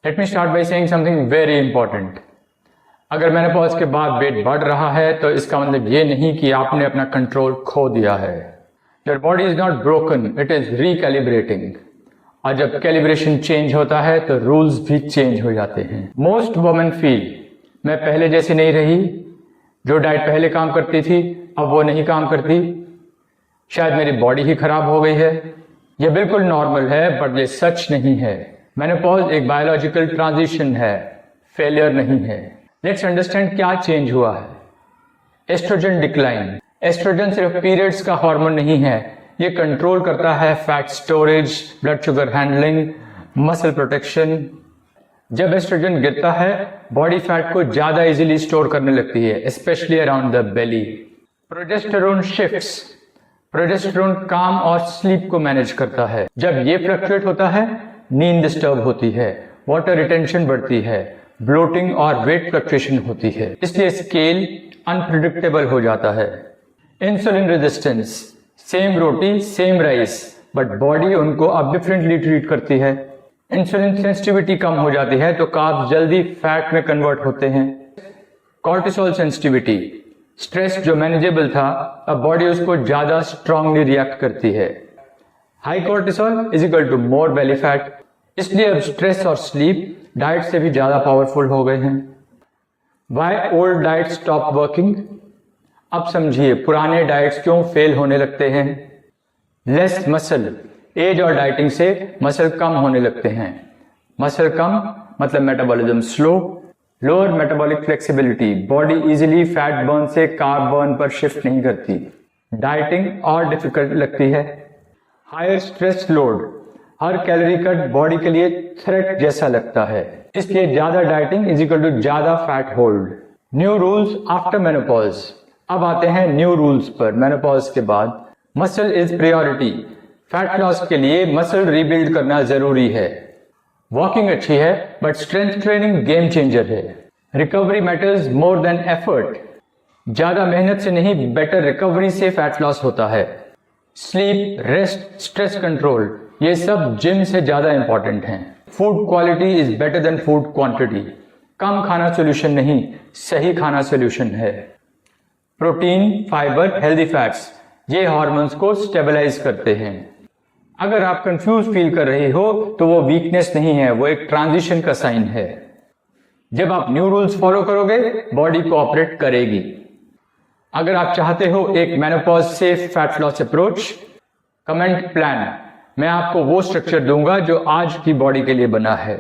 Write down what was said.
Let me start by saying something very important. अगर menopause के बाद वेट बढ़ रहा है तो इसका मतलब ये नहीं कि आपने अपना कंट्रोल खो दिया है। Your body is not broken, it is recalibrating. और जब कैलिब्रेशन चेंज होता है तो रूल्स भी चेंज हो जाते हैं। मोस्ट वुमेन फील मैं पहले जैसी नहीं रही, जो डाइट पहले काम करती थी अब वो नहीं काम करती, शायद मेरी बॉडी ही खराब हो गई है। ये बिल्कुल नॉर्मल है बट ये सच नहीं है। मेनोपॉज एक बायोलॉजिकल ट्रांजिशन है, फेलियर नहीं है। लेट्स अंडरस्टैंड क्या चेंज हुआ है। Estrogen decline. एस्ट्रोजन सिर्फ पीरियड्स का हार्मोन नहीं है, ये कंट्रोल करता है fat storage, blood sugar handling, muscle protection. जब एस्ट्रोजन गिरता है बॉडी फैट को ज्यादा इजीली स्टोर करने लगती है, specially around the belly. Progesterone shifts. Progesterone काम और स्लीप को मैनेज करता है। जब ये फ्लक्चुएट होता है नींद डिस्टर्ब होती है, वाटर रिटेंशन बढ़ती है, ब्लोटिंग और वेट फ्लक्चुएशन होती है, इसलिए स्केल अनप्रिडिक्टेबल हो जाता है। Insulin resistance. Same roti same rice but body उनको अब डिफरेंटली ट्रीट करती है। इंसुलिन सेंसिटिविटी कम हो जाती है तो कार्ब्स जल्दी फैट में कन्वर्ट होते हैं। Cortisol sensitivity. स्ट्रेस जो मैनेजेबल था अब बॉडी उसको ज्यादा स्ट्रांगली रिएक्ट करती है। High cortisol is equal to more belly fat, इसलिए अब स्ट्रेस और स्लीप डाइट से भी ज्यादा पावरफुल हो गए हैं। Why old diet stop working. अब समझिए पुराने डाइट्स क्यों फेल होने लगते हैं। Less muscle. एज और डाइटिंग से मसल कम होने लगते हैं। मसल कम मतलब metabolism slow, lower metabolic flexibility, body easily fat burn से कार्ब बर्न पर शिफ्ट नहीं करती। डाइटिंग और डिफिकल्ट लगती है। Higher stress load. हर कैलोरी कट बॉडी के लिए थ्रेट जैसा लगता है, इसलिए ज्यादा डाइटिंग इज इक्वल टू ज्यादा fat hold. New rules after menopause. अब आते हैं न्यू रूल्स पर मेनोपॉज के बाद। Muscle is priority. Fat loss के लिए मसल रीबिल्ड करना जरूरी है। वॉकिंग अच्छी है but strength training game changer है। Recovery matters more than effort. ज्यादा मेहनत से नहीं, बेटर रिकवरी से फैट लॉस होता है। स्लीप, रेस्ट, स्ट्रेस कंट्रोल, ये सब जिम से ज्यादा इंपॉर्टेंट हैं। Food quality is better than food quantity. कम खाना सोल्यूशन नहीं, सही खाना सोल्यूशन है। प्रोटीन, फाइबर, हेल्दी फैट्स, ये हार्मोन्स को स्टेबलाइज करते हैं। अगर आप कंफ्यूज फील कर रही हो तो वो वीकनेस नहीं है, वो एक ट्रांजिशन का साइन है। जब आप न्यू रूल्स फॉलो करोगे बॉडी कोऑपरेट करेगी। अगर आप चाहते हो एक menopause safe fat loss approach, comment plan. मैं आपको वो स्ट्रक्चर दूंगा जो आज की बॉडी के लिए बना है।